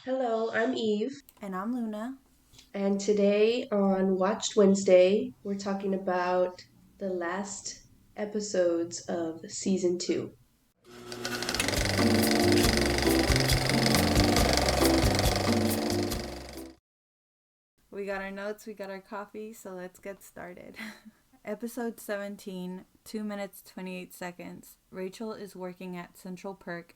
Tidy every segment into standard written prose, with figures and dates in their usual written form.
Hello, I'm Eve, And I'm Luna. and today on Watched Wednesday, we're talking about the last episodes of season two. We got our notes, we got our coffee, so let's get started. Episode 17, 2 minutes 28 seconds. Rachel is working at Central Perk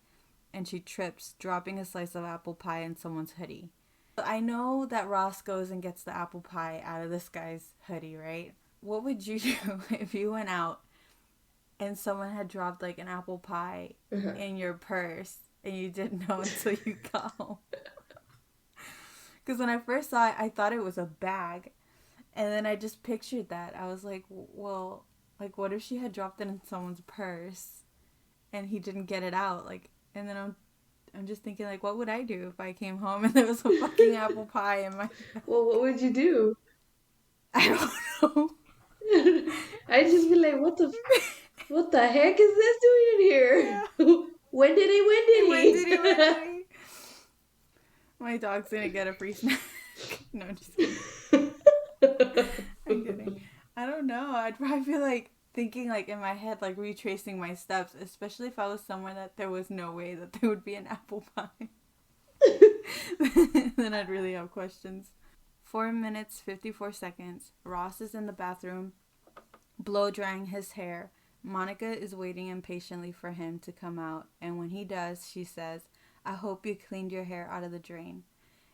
and she trips, dropping a slice of apple pie in someone's hoodie. I know that Ross goes and gets the apple pie out of this guy's hoodie, right? What would you do if you went out and someone had dropped like an apple pie Uh-huh. in your purse and you didn't know until you got home? Because when I first saw it, I thought it was a bag. And then I just pictured that. I was like, well, like, what if she had dropped it in someone's purse and he didn't get it out? Like, and then I'm just thinking, like, what would I do if I came home and there was a fucking apple pie in my. Well, what would you do? I don't know. I'd just be like, what the heck is this doing in here? Yeah. When did he? When When did did he? When did he? My dog's gonna get a free snack. No, I'm just kidding. I'm kidding. I don't know. I'd probably feel like thinking like in my head, like retracing my steps, especially if I was somewhere that there was no way that there would be an apple pie. Then I'd really have questions. 4 minutes, 54 seconds. Ross is in the bathroom, blow drying his hair. Monica is waiting impatiently for him to come out, and when he does, she says, I hope you cleaned your hair out of the drain.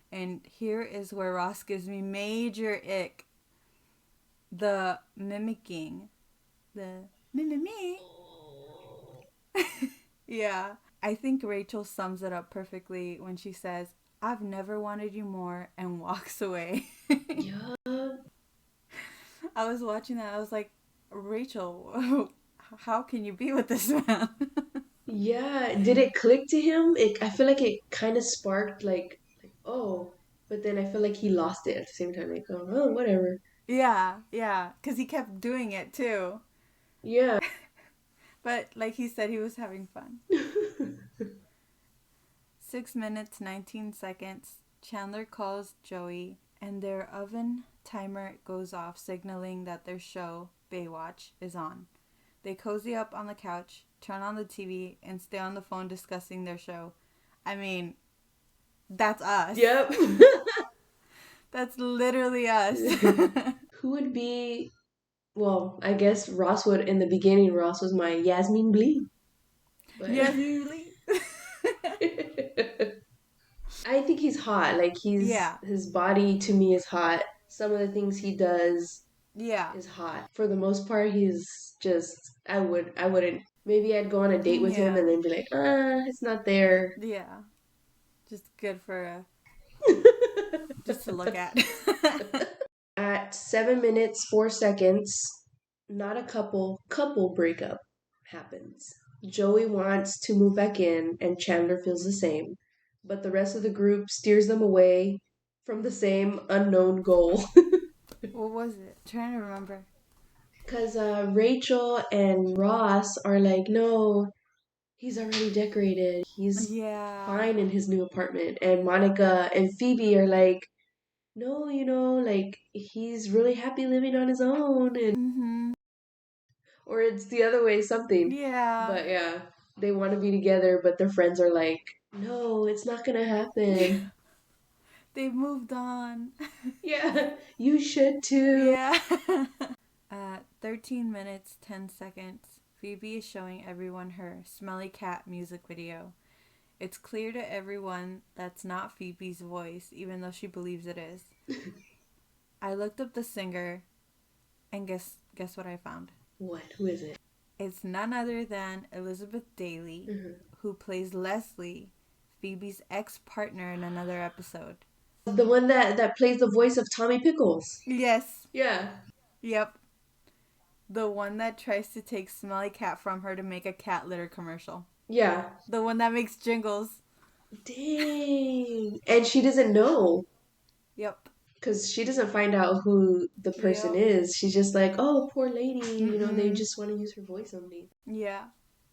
And here is where Ross gives me major ick. The mimicking. The me. Yeah. I think Rachel sums it up perfectly when she says, I've never wanted you more, and walks away. Yeah. I was watching that. I was like, Rachel, how can you be with this man? Yeah. Did it click to him? I feel like it kind of sparked like, oh, but then I feel like he lost it at the same time. Like, oh, whatever. Yeah, yeah. Because he kept doing it too. Yeah. But like he said, he was having fun. 6 minutes, 19 seconds. Chandler calls Joey, and their oven timer goes off, signaling that their show, Baywatch, is on. They cozy up on the couch, turn on the TV, and stay on the phone discussing their show. I mean, that's us. Yep. That's literally us. Who would be, well, I guess Ross would, in the beginning, Ross was my Yasmin Blee. But Yes, really. I think he's hot. Like Yeah, his body to me is hot. Some of the things he does yeah, is hot. For the most part, he's just, I wouldn't, maybe I'd go on a date with him yeah, and then be like, it's not there. yeah. Just good for just to look at. At 7 minutes, 4 seconds, not a couple breakup happens. Joey wants to move back in, and Chandler feels the same, but the rest of the group steers them away from the same unknown goal. What was it? Trying to remember. Because Rachel and Ross are like, no, he's already decorated. He's Yeah. fine in his new apartment. And Monica and Phoebe are like, no, like he's really happy living on his own. And Mhm. or it's the other way, something. Yeah. But yeah, they want to be together, but their friends are like, no, it's not gonna happen. They've moved on. Yeah, you should too. Yeah. 13 minutes, 10 seconds. Phoebe is showing everyone her Smelly Cat music video. It's clear to everyone that's not Phoebe's voice, even though she believes it is. I looked up the singer, and guess what I found? What? Who is it? It's none other than Elizabeth Daily, Mhm. who plays Leslie, Phoebe's ex-partner in another episode. The one that plays the voice of Tommy Pickles. Yes. Yeah. Yep. The one that tries to take Smelly Cat from her to make a cat litter commercial. Yeah. The one that makes jingles. Dang. And she doesn't know Yep. because she doesn't find out who the person Yep. is. She's just like, oh, poor lady. They Mm-mm. just want to use her voice only. Yeah.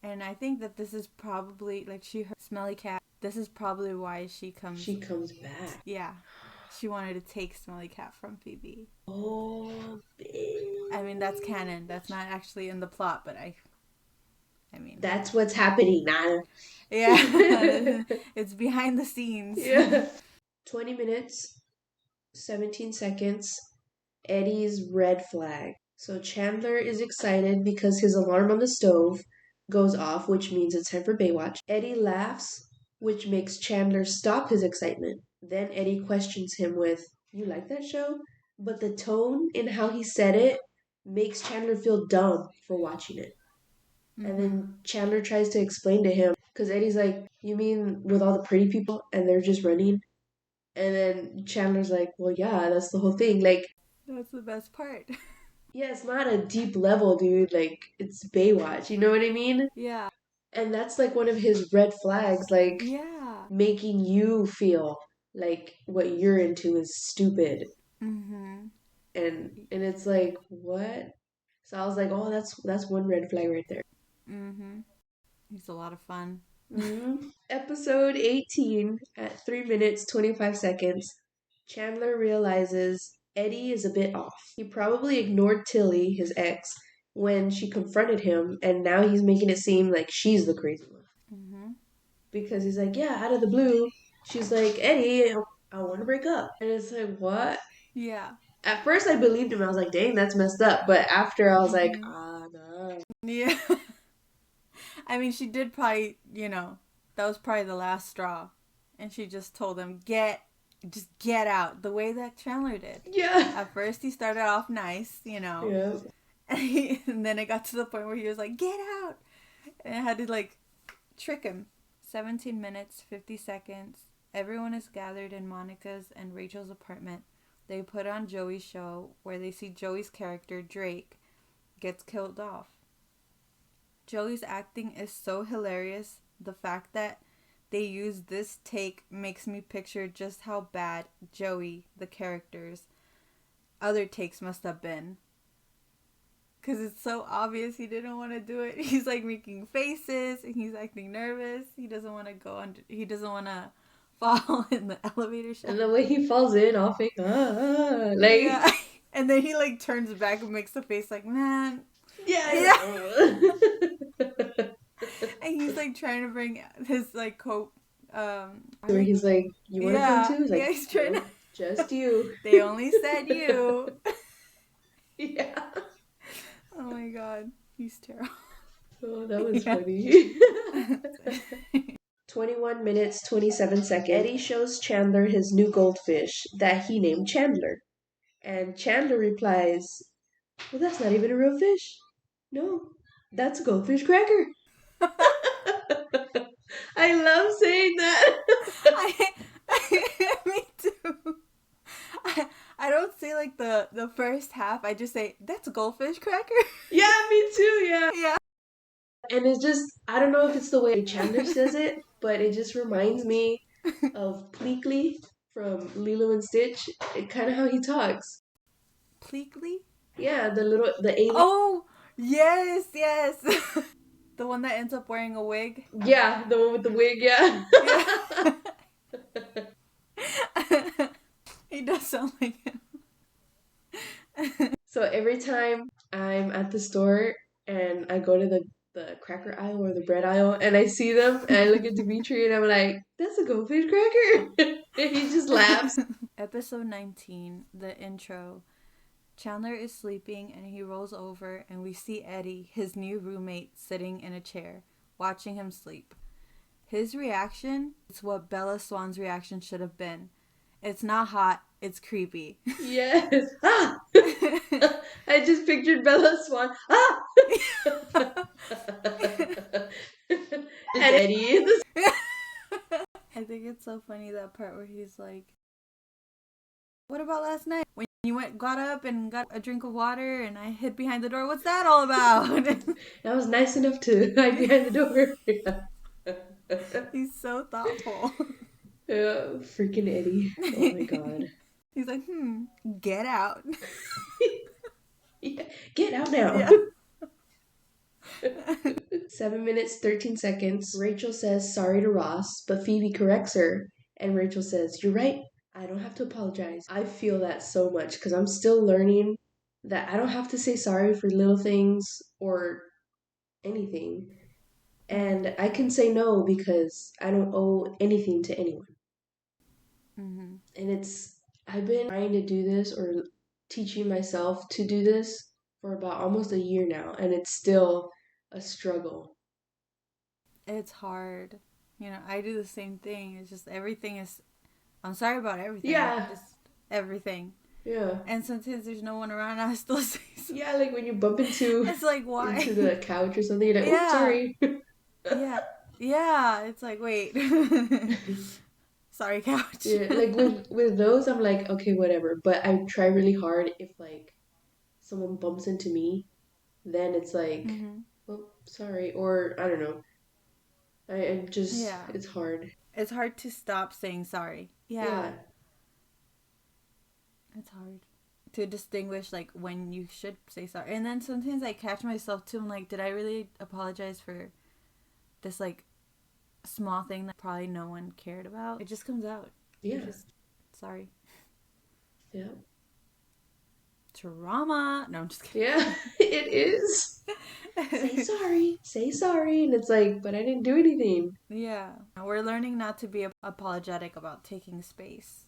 And I think that this is probably like she heard Smelly Cat This is probably why she comes. She comes back. Yeah. She wanted to take Smelly Cat from Phoebe. Oh, bitch. I mean, that's canon. That's not actually in the plot, but I mean. That's what's happening now. Yeah. It's behind the scenes. Yeah. 20 minutes, 17 seconds. Eddie's red flag. So Chandler is excited because his alarm on the stove goes off, which means it's time for Baywatch. Eddie laughs, which makes Chandler stop his excitement. Then Eddie questions him with, "You like that show?" But the tone in how he said it makes Chandler feel dumb for watching it. And then Chandler tries to explain to him, because Eddie's like, "You mean with all the pretty people and they're just running?" And then Chandler's like, "Well, yeah, that's the whole thing. Like, That's the best part. yeah, it's not a deep level, dude. Like, it's Baywatch. You know what I mean?" Yeah. And that's like one of his red flags, like Yeah. making you feel like what you're into is stupid. Mm-hmm. And it's like, what? So I was like, oh, that's one red flag right there. Mm-hmm. He's a lot of fun. Episode 18 at 3 minutes 25 seconds. Chandler realizes Eddie is a bit off. He probably ignored Tilly, his ex, when she confronted him, and now he's making it seem like she's the crazy one. Mm-hmm. Because he's like, yeah, out of the blue, she's like, "Eddie, I want to break up." And it's like, what? Yeah. At first I believed him. I was like, dang, that's messed up. But after I was like, Mhm. no. Yeah. I mean, she did probably, that was probably the last straw. And she just told him, just get out. The way that Chandler did. Yeah. At first, he started off nice, Yeah. And then it got to the point where he was like, get out. And I had to, trick him. 17 minutes, 50 seconds. Everyone is gathered in Monica's and Rachel's apartment. They put on Joey's show, where they see Joey's character, Drake, gets killed off. Joey's acting is so hilarious. The fact that they use this take makes me picture just how bad Joey, the character's other takes must have been. Because it's so obvious he didn't want to do it. He's making faces and he's acting nervous. He doesn't want to go under. He doesn't want to fall in the elevator shaft. And the way he falls in, I'll think, Yeah. And then he turns back and makes a face like, man. Yeah. And he's trying to bring his coat. Where he's like, you want to come too? He's like, he's trying to. Just you. They only said you. Yeah. Oh my god, he's terrible. Oh, that was funny. 21 minutes, 27 seconds. Eddie shows Chandler his new goldfish that he named Chandler. And Chandler replies, "Well, that's not even a real fish. No, that's a goldfish cracker." I love saying that. Me too. I don't say the first half. I just say, that's a goldfish cracker. Yeah, me too, yeah. Yeah. And it's just, I don't know if it's the way Chandler says it, but it just reminds me of Pleakley from Lilo and Stitch. It kind of how he talks. Pleakley? Yeah, the alien. Oh, yes. The one that ends up wearing a wig? Yeah, the one with the wig, yeah. He does sound like him. So every time I'm at the store and I go to the cracker aisle or the bread aisle and I see them and I look at Dimitri and I'm like, that's a goldfish cracker. And he just laughs. Episode 19, the intro. Chandler is sleeping and he rolls over and we see Eddie, his new roommate, sitting in a chair, watching him sleep. His reaction is what Bella Swan's reaction should have been. It's not hot, it's creepy. Yes. Ah! I just pictured Bella Swan. Ah! And Eddie. I think it's so funny, that part where he's like, what about last night? When you got up and got a drink of water and I hid behind the door. What's that all about? I was nice enough to hide behind the door. He's so thoughtful. Yeah, freaking Eddie. Oh my god. He's like, get out. Yeah, get out now. Yeah. 7 minutes, 13 seconds. Rachel says sorry to Ross, but Phoebe corrects her. And Rachel says, "You're right. I don't have to apologize." I feel that so much because I'm still learning that I don't have to say sorry for little things or anything. And I can say no because I don't owe anything to anyone. Mm-hmm. And I've been trying to do this or teaching myself to do this for about almost a year now, and it's still a struggle. It's hard. You know, I do the same thing. It's just everything is. I'm sorry about everything. Yeah. Just everything. Yeah. And sometimes there's no one around, I still say sorry. Yeah, like when you bump into It's like, why? into the couch or something, you're like, Yeah. "Oh, sorry." Yeah. Yeah. It's like, wait. Sorry, couch. Yeah, like with those, I'm like, okay, whatever. But I try really hard if like someone bumps into me, then it's like, Mm-hmm. "Oh, sorry," or I don't know. I just Yeah. it's hard. It's hard to stop saying sorry. Yeah. Yeah. It's hard to distinguish like when you should say sorry. And then sometimes I catch myself too. I'm like, did I really apologize for this like small thing that probably no one cared about? It just comes out. Yeah. You're just sorry. Yeah. Trauma. No, I'm just kidding. Yeah, it is. Say sorry. Say sorry. And it's like, but I didn't do anything. Yeah. We're learning not to be apologetic about taking space.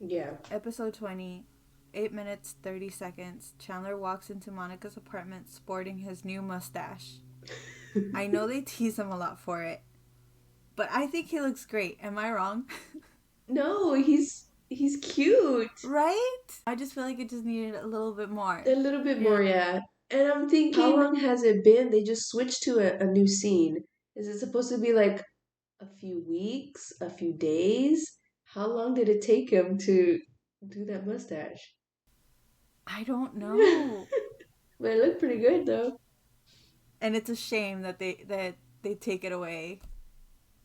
Yeah. Episode 20, 8 minutes, 30 seconds. Chandler walks into Monica's apartment sporting his new mustache. I know they tease him a lot for it, but I think he looks great. Am I wrong? No, he's cute. Right? I just feel like it just needed a little bit more. A little bit more, yeah. And I'm thinking, how long has it been? They just switched to a new scene. Is it supposed to be like a few weeks, a few days? How long did it take him to do that mustache? I don't know. But it looked pretty good though. And it's a shame that they take it away.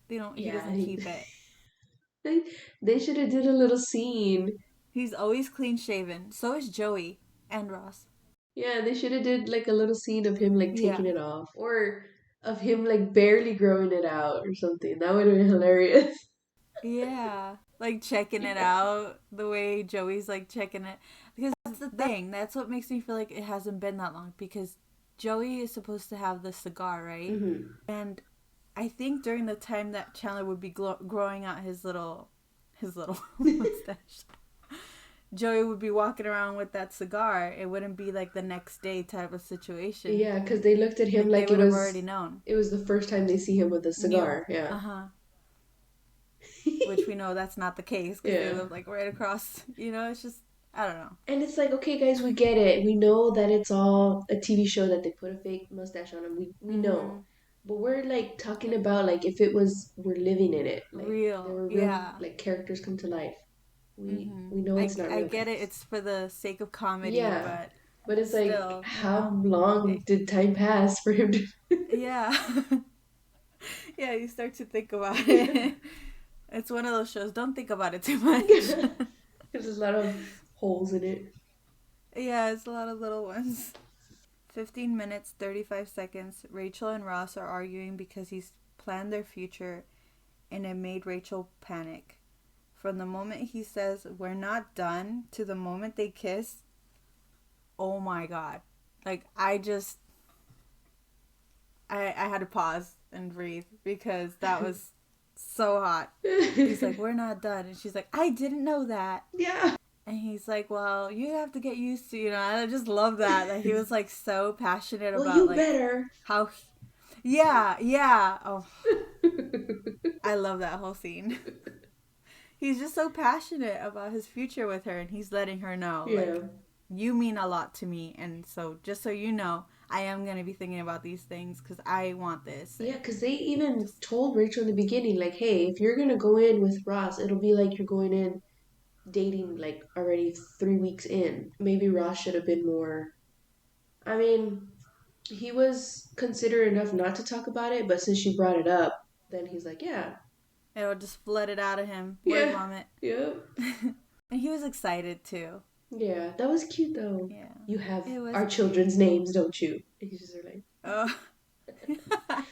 They don't. He doesn't keep it. They should have did a little scene. He's always clean shaven. So is Joey and Ross. Yeah, they should have did like a little scene of him like taking it off, or of him like barely growing it out or something. That would have been hilarious. Yeah, like checking it out the way Joey's like checking it, because that's the thing. That's what makes me feel like it hasn't been that long, because Joey is supposed to have the cigar, right? Mm-hmm. And I think during the time that Chandler would be growing out his little mustache, Joey would be walking around with that cigar. It wouldn't be like the next day type of situation. Yeah, because they looked at him like they would have already known. It was the first time they see him with a cigar. Yeah. Uh-huh. Which we know that's not the case, because they live like right across. You know, it's just, I don't know. And it's like, okay, guys, we get it. We know that it's all a TV show that they put a fake mustache on him. We know. But we're like talking about like if it was we're living in it. Like, real. There were real like characters come to life. We know it's not real. I get it. It's for the sake of comedy. Yeah. But it's still, like, how long did time pass for him to... Yeah. Yeah, you start to think about it. It's one of those shows. Don't think about it too much. There's a lot of holes in it. Yeah, it's a lot of little ones. 15 minutes, 35 seconds. Rachel and Ross are arguing because he's planned their future, and it made Rachel panic. From the moment he says, "We're not done," to the moment they kiss, oh my God. Like, I had to pause and breathe, because that was so hot. He's like, "We're not done." And she's like, "I didn't know that." Yeah. And he's like, "Well, you have to get used to, I just love that he was like so passionate about you like better. How yeah. Oh. I love that whole scene. He's just so passionate about his future with her, and he's letting her know, like, you mean a lot to me, and so just so you know, I am going to be thinking about these things because I want this. Yeah, because they even told Rachel in the beginning, like, hey, if you're going to go in with Ross, it'll be like you're going in dating, like, already 3 weeks in. Maybe Ross should have been more... I mean, he was considerate enough not to talk about it, but since she brought it up, then he's like, yeah. It'll just let it out of him. Word vomit. Yeah. And he was excited, too. Yeah, that was cute, though. Yeah. You have our children's names, don't you? And he's just like... Oh,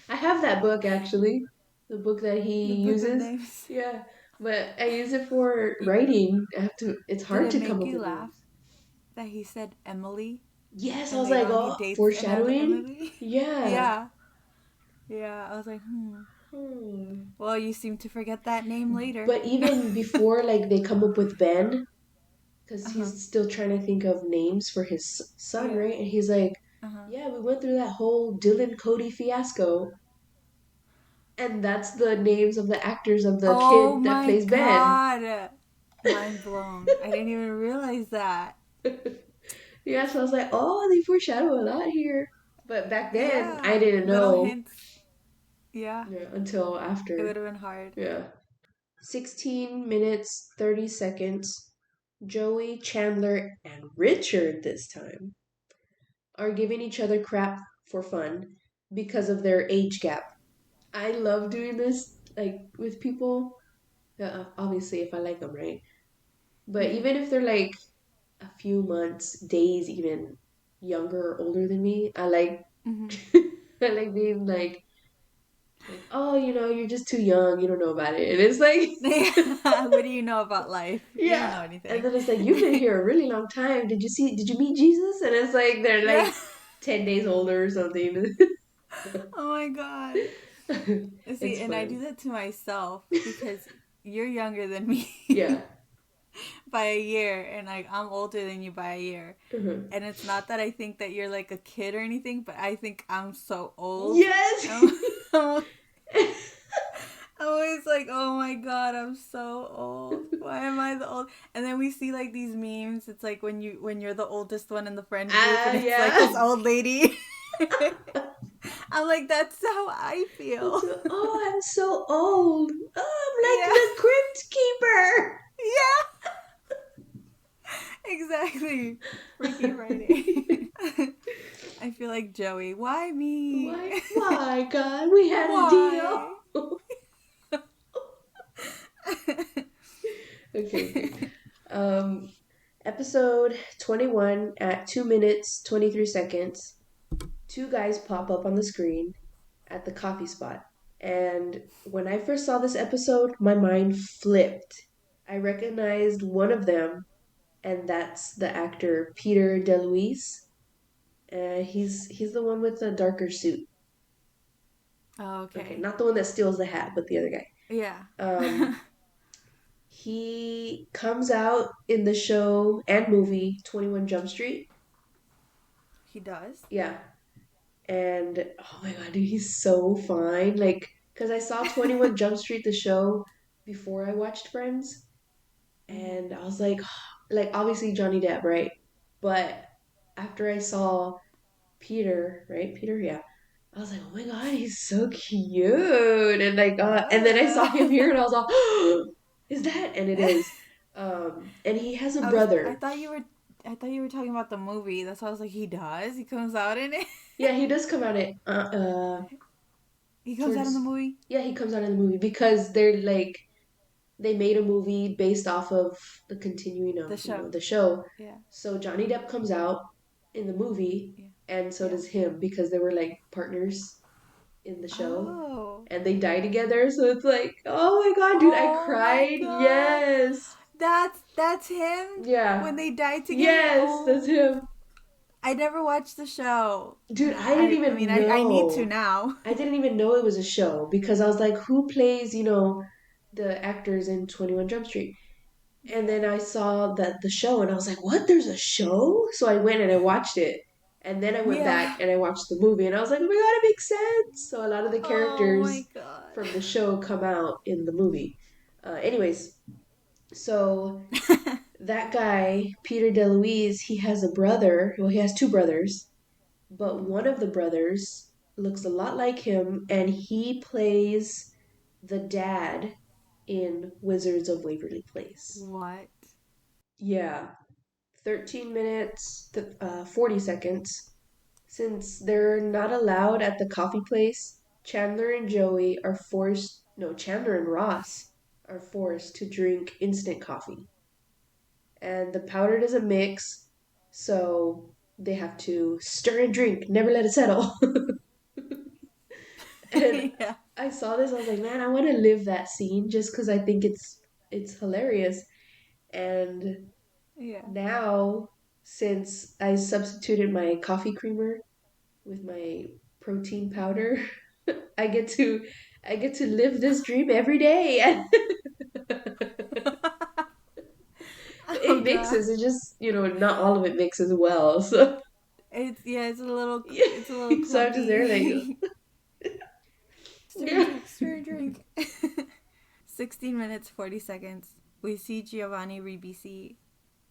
I have that book actually, the book that he The book of uses. names. Yeah, but I use it for Y- writing. I have to. It's Did hard it to come make up you with laugh names. that he said Emily Yes, I and was later like, on he oh, dates another foreshadowing. Emily? Yeah. Yeah. Yeah. I was like, hmm. Hmm. Well, you seem to forget that name later. But even before, like, they come up with Ben, because Uh huh. he's still trying to think of names for his son, Yeah. right? And he's like, Uh huh. yeah, we went through that whole Dylan Cody fiasco. And that's the names of the actors of the Oh kid that my plays Ben. god. Mind blown. I didn't even realize that. Yeah, so I was like, oh, they foreshadow a lot here. But back then, I Yeah. didn't Little know, hints. Yeah. yeah, until It after. would have been hard. Yeah. 16 minutes, 30 seconds. Joey, Chandler, and Richard this time are giving each other crap for fun because of their age gap. I love doing this, like, with people. Obviously, if I like them, right? But Mm-hmm. even if they're like a few months, days, even younger or older than me, I like Mm-hmm. I like being like, oh, you're just too young, you don't know about it. And it's like What do you know about life? You don't yeah. know And anything. then it's like, you've been here a really long time. Did you meet Jesus? And it's like they're Yeah. like 10 days older or something. Oh my god. See, It's and I do fun. that to myself because you're younger than me Yeah. by a year, and I'm older than you by a year. Uh-huh. And it's not that I think that you're like a kid or anything, but I think I'm so old. Yes. I'm, I'm always like, oh my god, I'm so old. Why am I the old? And then we see like these memes. It's like when you're the oldest one in the friend group, and it's like Yeah. this old lady. I'm like, that's how I feel. Oh, I'm so old. Yeah, Oh, I'm like the crypt keeper. yeah, exactly. Freaky Friday. I feel like Joey. Why me? Why, God? We had a deal. Why? Okay, okay. Um, Episode 21 at 2 minutes, 23 seconds. Two guys pop up on the screen at the coffee spot. And when I first saw this episode, my mind flipped. I recognized one of them, and that's the actor Peter DeLuise. He's the one with the darker suit. Okay, Okay. not the one that steals the hat, but the other guy. Yeah. He comes out in the show and movie 21 Jump Street. He does. Yeah. And oh my god, dude, he's so fine. Like, because I saw 21 Jump Street, the show, before I watched Friends. Mhm. And I was like, obviously Johnny Depp, right? But after I saw Peter, right? Peter, yeah. I was like, oh my god, he's so cute. And then I saw him here and I was like, oh, is that? And it is. And he has a I was. I brother. thought you were. I thought you were talking about the movie. That's why I was like, he does. He comes out in it. Yeah, he does come out at He comes out in the towards movie. yeah, he comes out in the movie because they're like they made a movie based off of the continuing The of, show. the show. Yeah. So Johnny Depp comes out in the movie Yeah. and so Yeah. does him because they were like partners in the show Oh. and they die together. So it's like, oh my god, dude, I Oh my cried. god. Yes. That's him. Yeah. When they died together. Yes, that's Oh. him. I never watched the show. Dude, I didn't I mean, even I need to know. now. I didn't even know it was a show because I was like, who plays, the actors in 21 Jump Street? And Yeah. then I saw that the show and I was like, what? There's a show? So I went and I watched it. And then I went back Yeah. and I watched the movie and I was like, oh my god, it makes sense. So a lot of the Oh my characters god. from the show come out in the movie. Anyways, so that guy, Peter DeLuise, he has a brother. Well, he has two brothers, but Mhm. one of the brothers looks a lot like him and he plays the dad in Wizards of Waverly Place. What? Yeah, 13 minutes, 40 seconds. Since they're not allowed at the coffee place, Chandler and Joey are forced, no, Chandler and Ross are forced to drink instant coffee. And the powder doesn't mix, so they have to stir and drink, never let it settle. And Yeah. I saw this, I was like, man, I want to live that scene just because I think it's hilarious. And Yeah. now, since I substituted my coffee creamer with my protein powder, I get to I get to live this dream every day. And Oh it god. mixes. It just, not all of it mixes well. So yeah, It's a little so I'm just there like, clumpy. Stir yeah. drink, stir drink. 16 minutes 40 seconds. We see Giovanni Ribisi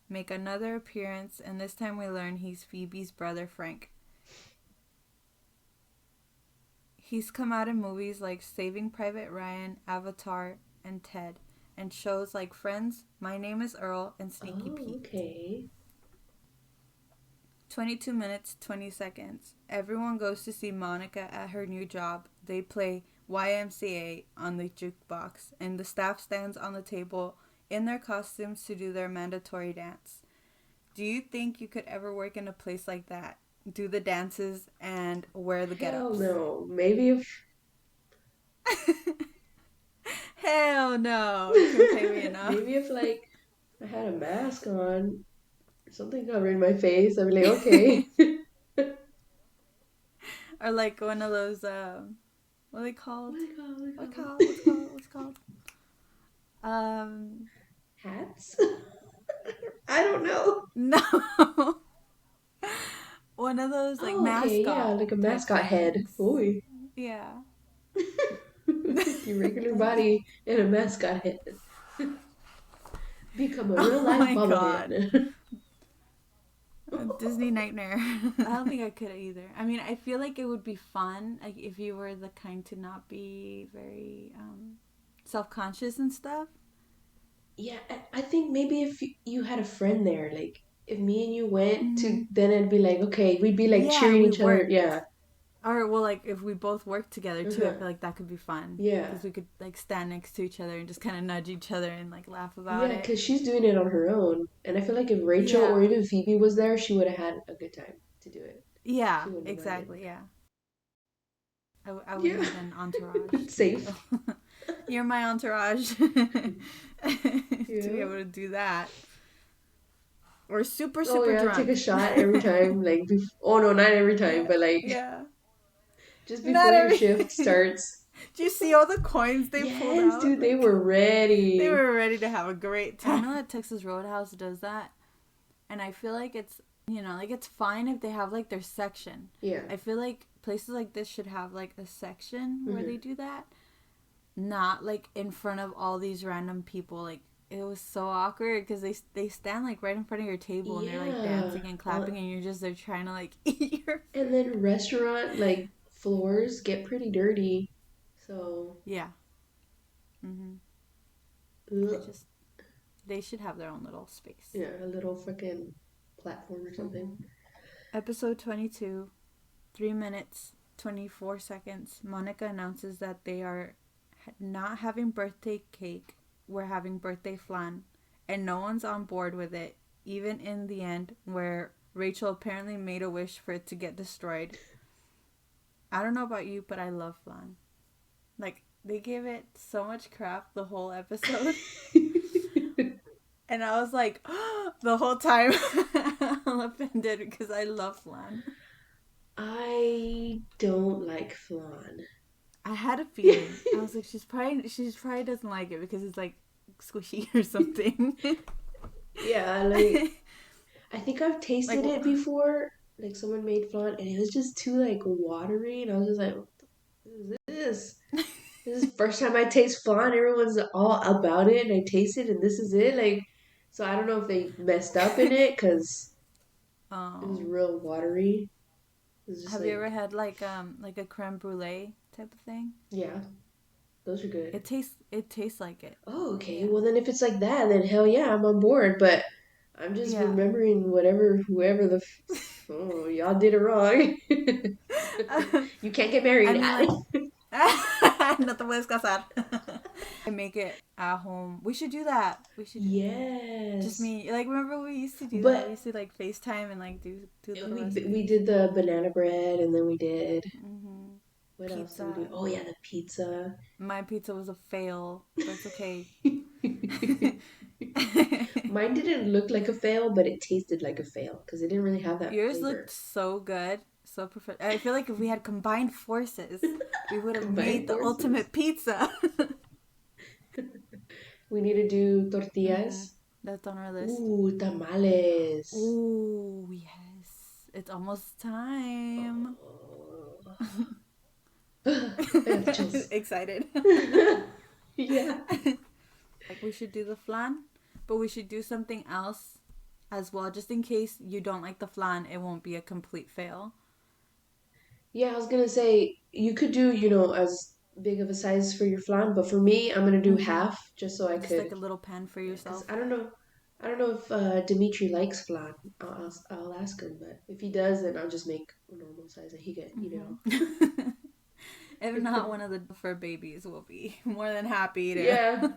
make another appearance, and this time we learn he's Phoebe's brother Frank. He's come out in movies like Saving Private Ryan, Avatar, and Ted, and shows like Friends, My Name is Earl, and Sneaky Oh, Pete. okay. 22 minutes, 20 seconds. Everyone goes to see Monica at her new job. They play YMCA on the jukebox, and the staff stands on the table in their costumes to do their mandatory dance. Do you think you could ever work in a place like that? Do the dances and wear the Hell get-ups? no. Maybe if Hell no. You can pay me enough. maybe if like I had a mask on or something covering my face, I'd be like, okay. Or like one of those, what are they What called? do they call? What do What they call? called? What's called? What's called? Um, Hats? I don't know. no. One of those like Oh, okay, yeah, mascot like a type mascot head. things. Oy. Yeah. Your regular body and a mascot head. Become a real Oh life my god. bobblehead. A Disney nightmare. I don't think I could either. I mean, I feel like it would be fun, like if you were the kind to not be very self-conscious and stuff. Yeah, I think maybe if you had a friend there, like if me and you went to, Mm-hmm. then it'd be like, okay, we'd be like Yeah, cheering we each other. work. Yeah. Or well, like if we both work together too, I Uh-huh. feel like that could be fun Yeah. because we could like stand next to each other and just kind of nudge each other and like laugh about Yeah, it. because she's doing it on her own. And I feel like if Rachel or Yeah, even Phoebe was there, she would have had a good time to do it. yeah, She wouldn't have minded. exactly. Yeah, I would Yeah. need an entourage It's to safe. go. You're my entourage to be Yeah. able to do that. Or super Oh super yeah, take a drunk. shot every time. Like, oh no, not every time, Yeah, but like yeah. just Not before your every. shift starts. Do you see all the coins they pulled Yes, out? dude, they Like were they ready. were ready to have a great time. I know that Texas Roadhouse does that, and I feel like it's like it's fine if they have like their section. Yeah. I feel like places like this should have like a section where Hmm. they do that, not like in front of all these random people. Like it was so awkward because they stand like right in front of your table and they're like Yeah. dancing and clapping and you're just there trying to like eat your And then restaurant like floors get pretty dirty. So, yeah. Mhm. I ugh. just they should have their own little space. Yeah, a little freaking platform or something. Mhm. Episode 22, 3 minutes, 24 seconds. Monica announces that they are not having birthday cake, we're having birthday flan. And no one's on board with it, even in the end, where Rachel apparently made a wish for it to get destroyed. I don't know about you, but I love flan. Like, they gave it so much crap the whole episode. And I was like, the whole time, I'm offended because I love flan. I don't like flan. I had a feeling. I was like, she probably doesn't like it because it's like squishy or something. Yeah, like I think I've Like, tasted it before. Like someone made flan and it was just too like watery and I was just like, what is this? This is the first time I taste flan. Everyone's all about it and I taste it and this is it. Like, so I don't know if they messed up in it because it was oh, real watery. It was just have you like, ever had like a creme brulee type of thing? yeah, those are good. It tastes like it. Oh, okay. Yeah. Well, then if it's like that, then hell yeah, I'm on board. But I'm just Yeah. remembering whoever oh, y'all did it wrong. You can't get I married. mean, like, no te puedes casar. I make it at home. We should do that. We should do that. Just Yes. me. Like, remember we used to do that? We But used to like FaceTime and like do little we recipes. did the banana bread and then we did Mm-hmm. What else did we do? Pizza. Oh yeah, the pizza. My pizza was a fail, but it's okay. Mine didn't look like a fail, but it tasted like a fail because it didn't really have that Yours looked flavor. so good, so perfect. I feel like if we had combined forces, we would have Combined made the forces. ultimate pizza. We need to do Mm-hmm. tortillas. That's on our list. Ooh, tamales. Ooh, yes. It's almost time. Oh. I got the chills. Excited. Yeah. Like we should do the flan, but we should do something else as well, just in case you don't like the flan, it won't be a complete fail. Yeah, I was gonna say you could do, as big of a size for your flan, but for me, I'm gonna do Mm-hmm. half just so I Just could, like a little pan for because yourself. I don't know if Dimitri likes flan. I'll ask him, but if he does, then I'll just make a normal size that he can eat it Mm-hmm. If not, one of the fur babies will be more than happy to. Yeah,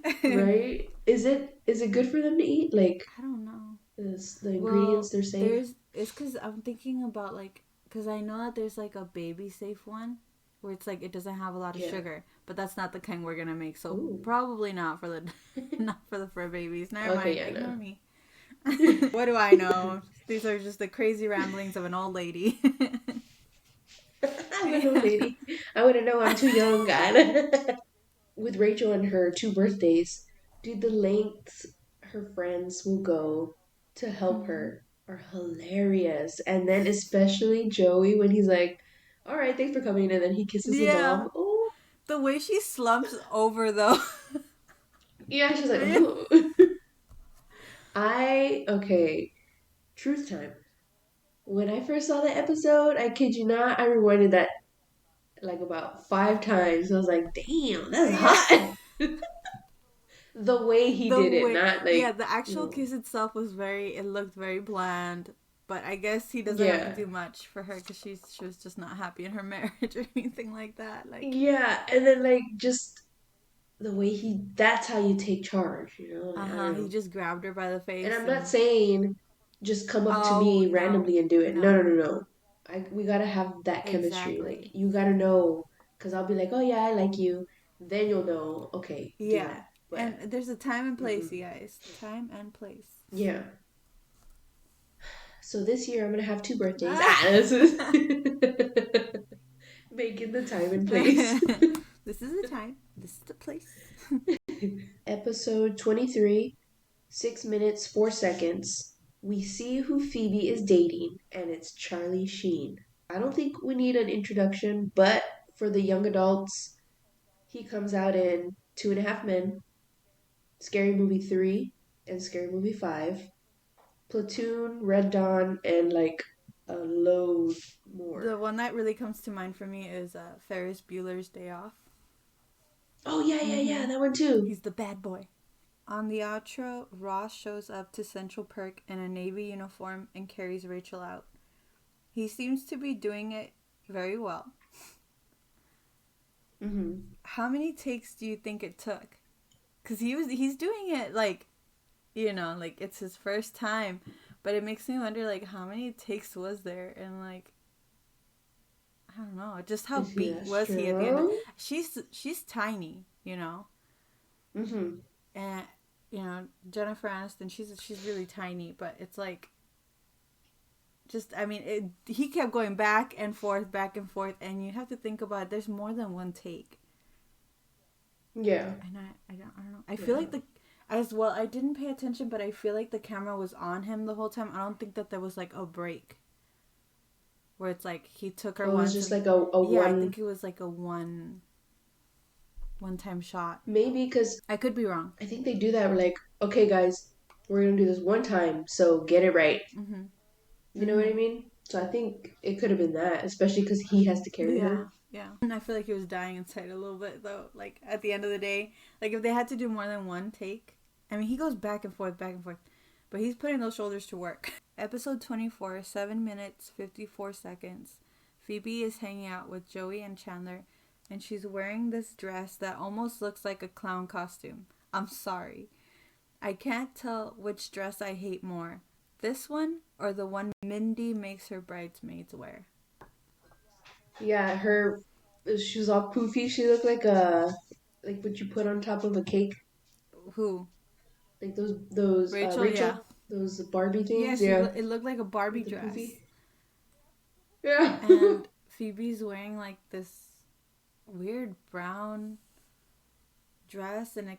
I right. Is it good for them to eat? Like, don't know. is the ingredients Well, they're safe? it's because I'm thinking about like, because I know that there's like a baby safe one where it's like it doesn't have a lot of Yeah. sugar, but that's not the kind we're gonna make, so Ooh. probably not for the not for the fur babies. Never Okay, mind, yeah, ignore no. me. What do I know? These are just the crazy ramblings of an old lady. I'm an old lady. I wouldn't know. I'm too young, God. With Rachel and her two birthdays, dude, the lengths her friends will go to help Hmm. her are hilarious. And then especially Joey when he's like, "All right, thanks for coming," and then he kisses the Yeah, mom. Oh, the way she slumps over though. yeah, she's like, Yeah. "Oh." Okay, truth time. When I first saw the episode, I kid you not, I rewinded that like about 5 times. I was like, "Damn, that's Yeah. hot." The way he The did it, way, not yeah, like, the actual you kiss itself was it looked very bland, but I guess he doesn't have to yeah. do much for her because she was just not happy in her marriage or anything like that. Like, Yeah, and then like just the way that's how you take charge, like I uh-huh, don't he know. just grabbed her by the And face I'm not and, saying just come up to oh, me no, randomly and do it. No, no, no, no, no. We gotta have that chemistry. Like exactly. you gotta know, because I'll be like, oh yeah, I like you. Then you'll know, okay, do Yeah, that. But and there's a time and place, mm-mm. you guys. Time and place. Yeah. So this year I'm gonna have two birthdays. Ah! Ah, this is making the time and place. This is the time. This is the place. Episode 23, 6 minutes, 4 seconds. We see who Phoebe is dating, and it's Charlie Sheen. I don't think we need an introduction, but for the young adults, he comes out in Two and a Half Men, Scary Movie 3, and Scary Movie 5, Platoon, Red Dawn, and like a load more. The one that really comes to mind for me is Ferris Bueller's Day Off. Oh, yeah, yeah, Mm-hmm. yeah, that one too. He's the bad boy. On the outro, Ross shows up to Central Perk in a Navy uniform and carries Rachel out. He seems to be doing it very well. Mm-hmm. How many takes do you think it took? Because he's doing it like, like it's his first time, but it makes me wonder like how many takes was there, and like I don't know, just how Is he beat that was he at the end. strong? She's tiny, Mm-hmm. and Jennifer Aniston, she's really tiny, but it's like just I mean he kept going back and forth, and you have to think about it, there's more than one take, Yeah. and I don't know. I feel Yeah. like the as well. I didn't pay attention, but I feel like the camera was on him the whole time. I don't think that there was like a break where it's like he took her Oh, it was once just and like a yeah, I one. think it was like a one time shot. Maybe because I could be wrong. I think they do that. We're like, okay, guys, we're gonna do this one time, so get it right. Mhm. You know what I Mhm. mean? So I think it could have been that, especially because he has to carry Yeah. her. Yeah. And I feel like he was dying inside a little bit though. Like at the end of the day, like if they had to do more than one take, I mean he goes back and forth, but he's putting those shoulders to work. Episode 24, 7 minutes 54 seconds. Phoebe is hanging out with Joey and Chandler, and she's wearing this dress that almost looks like a clown costume. I'm sorry. I can't tell which dress I hate more. This one or the one Mindy makes her bridesmaids wear. Yeah, her. She was all poofy. She looked like what you put on top of a cake, Who? like those Rachel, yeah. Rachel, those Barbie Yeah, things. Yeah, it looked like a Barbie with the poofy. dress. Yeah. And Phoebe's wearing like this weird brown dress, and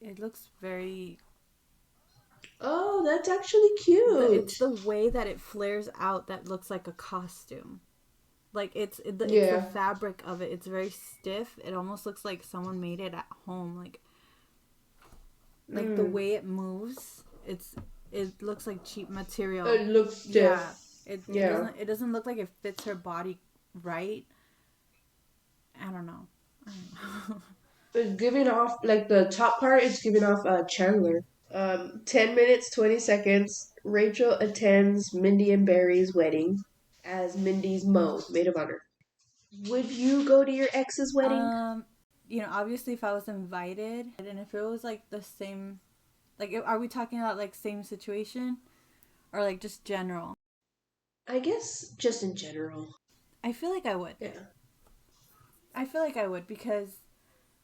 it looks very, Oh, that's actually it's cute. the way that it flares out that looks like a costume. Like it's the Yeah. fabric of it. It's very stiff. It almost looks like someone made it at home. Like the Mm. way it moves, it looks like cheap material. It looks Yeah. stiff. It Yeah. doesn't look like it fits her body right. I don't know. I don't know. It's giving off like the top part. It's giving off Chandler. 10 minutes 20 seconds. Rachel attends Mindy and Barry's wedding as Mindy's maid of honor. Would you go to your ex's wedding? um, Obviously, if I was invited, and if it was like the same, like, are we talking about like same situation or like just general? I guess just in general. I feel like I would. Yeah. I feel like I would because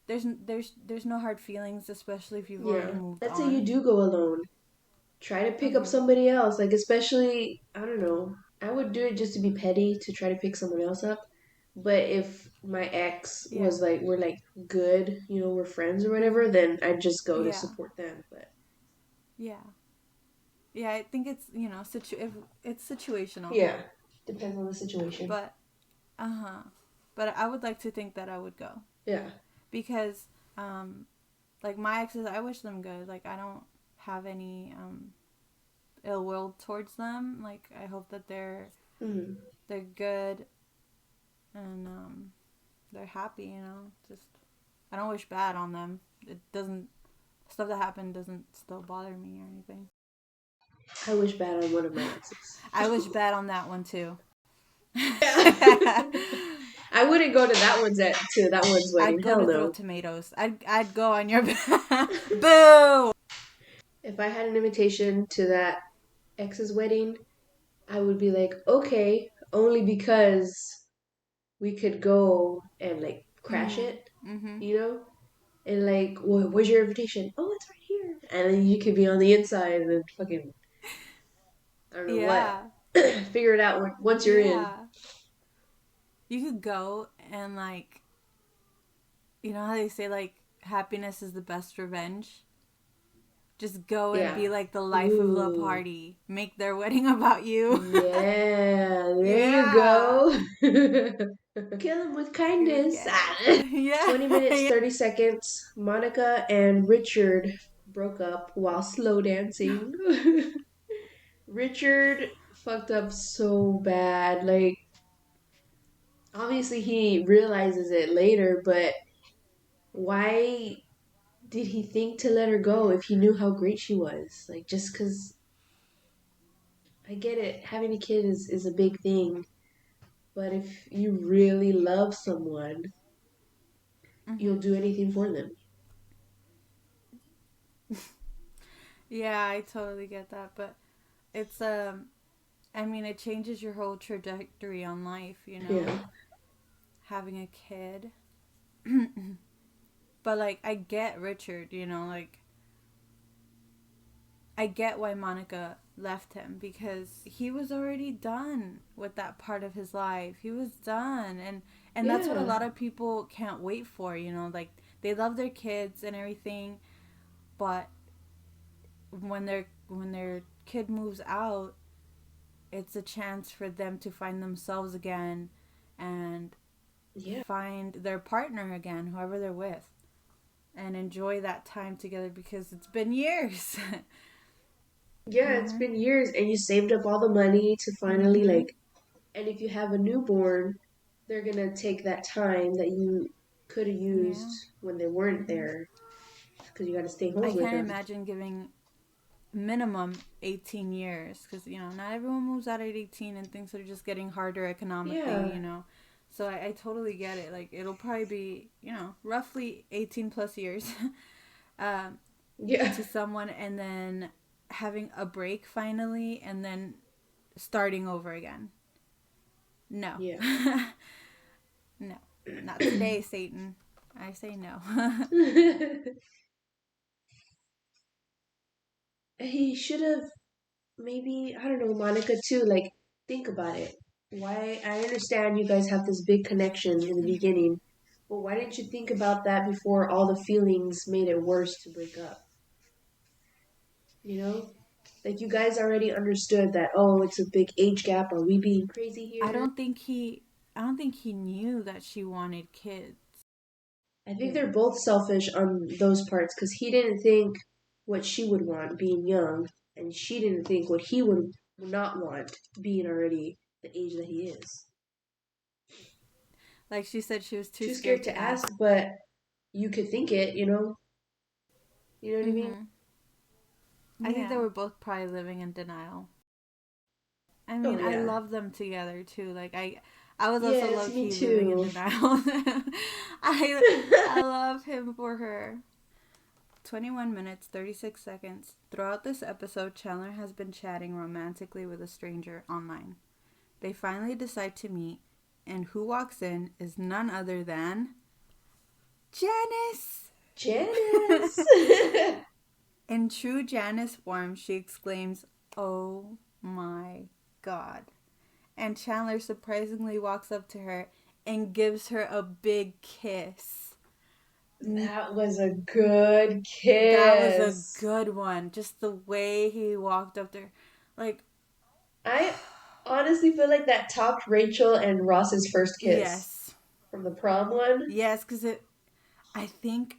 there's no hard feelings, especially if you've already Yeah. moved Let's say you on. do go alone. Try to pick up Mhm. somebody else. Like, especially, I don't know. I would do it just to be petty to try to pick someone else up. But if my ex Yeah. was like, we're like good, we're friends or whatever, then I'd just go to Yeah. support them. But Yeah. Yeah, I think it's, if it's situational. yeah, depends on the situation. But uh-huh. But I would like to think that I would go Yeah. because like my exes, I wish them good. Like I don't have any ill will towards them. Like I hope that Hmm. they're good and they're happy, Just I don't wish bad on them. It doesn't Stuff that happened doesn't still bother me or anything. I wish bad on one of my exes. I wish bad on that one too. Yeah. I wouldn't go to that one's wedding. I'd go Hell to throw no. tomatoes. I'd go on your boo. If I had an invitation to that ex's wedding, I would be like, okay, only because we could go and like crash Mhm. it, Mhm. you know? And like, well, where's your invitation? Oh, it's right here. And then you could be on the inside and then fucking, I don't know what. Yeah. Figure it out once you're in. Yeah. You could go and like, how they say like happiness is the best revenge. Just go and Yeah. be like the life of the Ooh. party. Make their wedding about you. Yeah, there you Yeah. go. Kill him with You would kindness. get it. Yeah. 20 minutes, 30 seconds. Monica and Richard broke up while slow dancing. Richard fucked up so bad. Like, obviously, he realizes it later, but why did he think to let her go if he knew how great she was? Like, just because I get it, having a kid is a big thing, but if you really love someone, you'll Mhm. do anything for them. Yeah, I totally get that, but it's I mean, it changes your whole trajectory on life. Yeah. Having a kid. But like I get Richard, like I get why Monica left him because he was already done with that part of his life. He was done and that's what a Yeah. lot of people can't wait for, like they love their kids and everything, but when their kid moves out, it's a chance for them to find themselves again and Yeah. find their partner again, whoever they're with, and enjoy that time together because it's been years. Yeah, it's Mhm. been years and you saved up all the money to finally Mhm. like and if you have a newborn, they're going to take that time that you could have used Yeah. when they weren't Mhm. there because you got to stay I home with can't them. imagine giving minimum 18 years because not everyone moves out at 18 and things are just getting harder economically, Yeah. so I totally get it. Like it'll probably be roughly 18 plus years um, Yeah. to someone, and then having a break finally and then starting over again. No. Yeah. No. Not today, Satan. I say no. He should have maybe, I don't know, Monica too, like, think about it. Why, I understand you guys have this big connection in the beginning, but why didn't you think about that before all the feelings made it worse to break up? You know? Like, you guys already understood that, oh, it's a big age gap. Are we being crazy I here? don't think he I don't think he knew that she wanted kids. I think they're both selfish on those parts because he didn't think what she would want being young, and she didn't think what he would not want being already the age that he is. Like she said she was too Too scared scared to to ask. ask, but you could think it, you know? You know what I mean? Mhm. I think they Yeah. were both probably living in denial. I Oh, mean, I yeah. love them together too. Like I was also Yes, low me key living in too. denial. I love him for her. 21 minutes, 36 seconds. Throughout this episode, Chandler has been chatting romantically with a stranger online. They finally decide to meet, and who walks in is none other than Janice! Janice! In true Janice form, she exclaims, "Oh my god." And Chandler surprisingly walks up to her and gives her a big kiss. That was a good That was a kiss. good one. Just the way he walked up there. Like, I honestly feel like that topped Rachel and Ross's first kiss yes. from the prom one. Yes, because I think,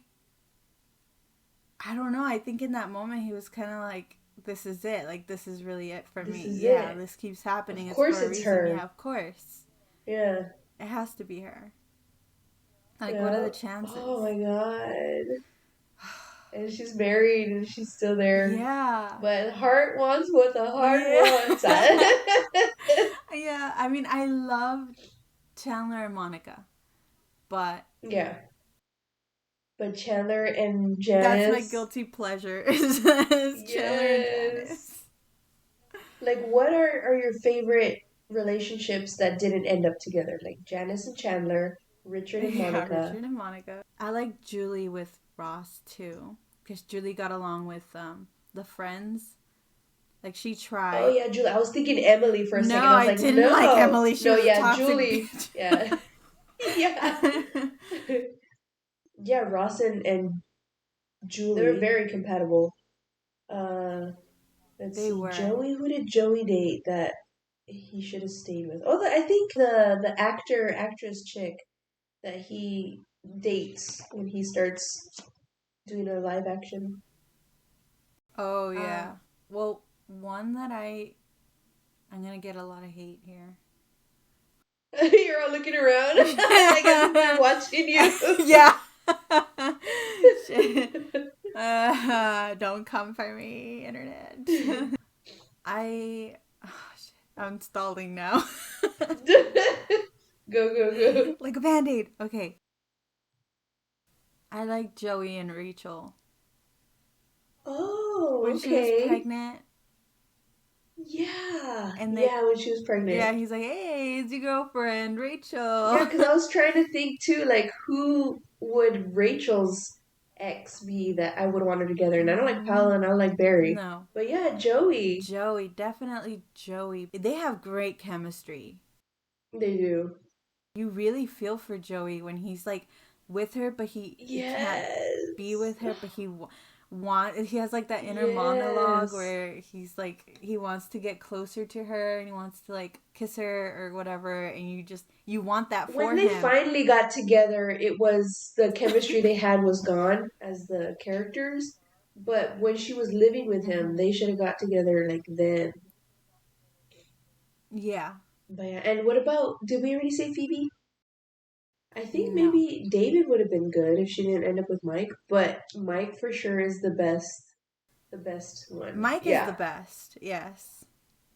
I don't know, I think in that moment he was kind of like, this is it. Like, this is really it for This me. is Yeah, it. this keeps happening. Of It's course for a it's reason. Yeah, her. of course. Yeah. It has to be her. Like, what are Yeah. the chances? Oh my god. And she's married and she's still there. Yeah. But heart wants what the heart wants. Yeah. Yeah. I mean, I love Chandler and Monica, but Yeah. But Chandler and that's my Janice. guilty pleasure is Chandler and Yes. Janice. Like, what are your favorite relationships that didn't end up together? Like Janice and Chandler, Richard and Yeah, Monica. Richard and Monica. I like Julie with Ross too, because Julie got along with the friends. Like she Oh tried. yeah, Julie. I was thinking Emily for a No, second. I was I like, didn't like no, Emily. She no, was a yeah, toxic Julie. bitch. Yeah, yeah, yeah. Ross and Julie. They were very compatible. Uh, let's They see, were. Joey. Who did Joey date that he should have stayed with? Oh, I think the actress chick that he dates when he starts doing a live action. Oh yeah. Well, one that I'm gonna get a lot of hate here. You're all looking around like as if they're watching you. Yeah. Shit. Don't come for me, internet. I. Oh, shit. I'm stalling now. Go, go, go. Like a band aid. Okay. I like Joey and Rachel. Oh, When she was okay. pregnant, Yeah. and Yeah, when she was yeah, pregnant. he's like, hey, it's your girlfriend, Yeah, Rachel. because I was trying to think too, like, who would Rachel's ex be that I would want her together? And I don't like Paula and I don't like Barry. No. But yeah, Joey. Joey, definitely Joey. They have great chemistry. They do. You really feel for Joey when he's like with her, but he can't be Yes. with her, but he has like that inner monologue Yes. where he's like he wants to get closer to her and he wants to like kiss her or whatever, and you want that When for they him. finally got together, it was the chemistry they had was gone as the characters. But when she was living with him, Hmm. they should have got together like then. Yeah. But yeah, and what about? Did we already say Phoebe? I think No. maybe David would have been good if she didn't end up with Mike, but Mike for sure is the best one. Mike is the Yeah. best. Yes.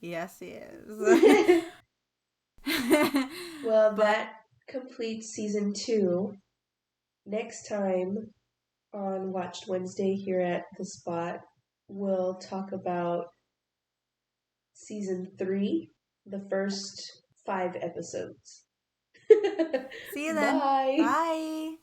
Yes, he is. Well, But that completes season 2. Next time on Watched Wednesday here at the Spot, we'll talk about season 3, the first 5 episodes. See you then. Bye. Bye.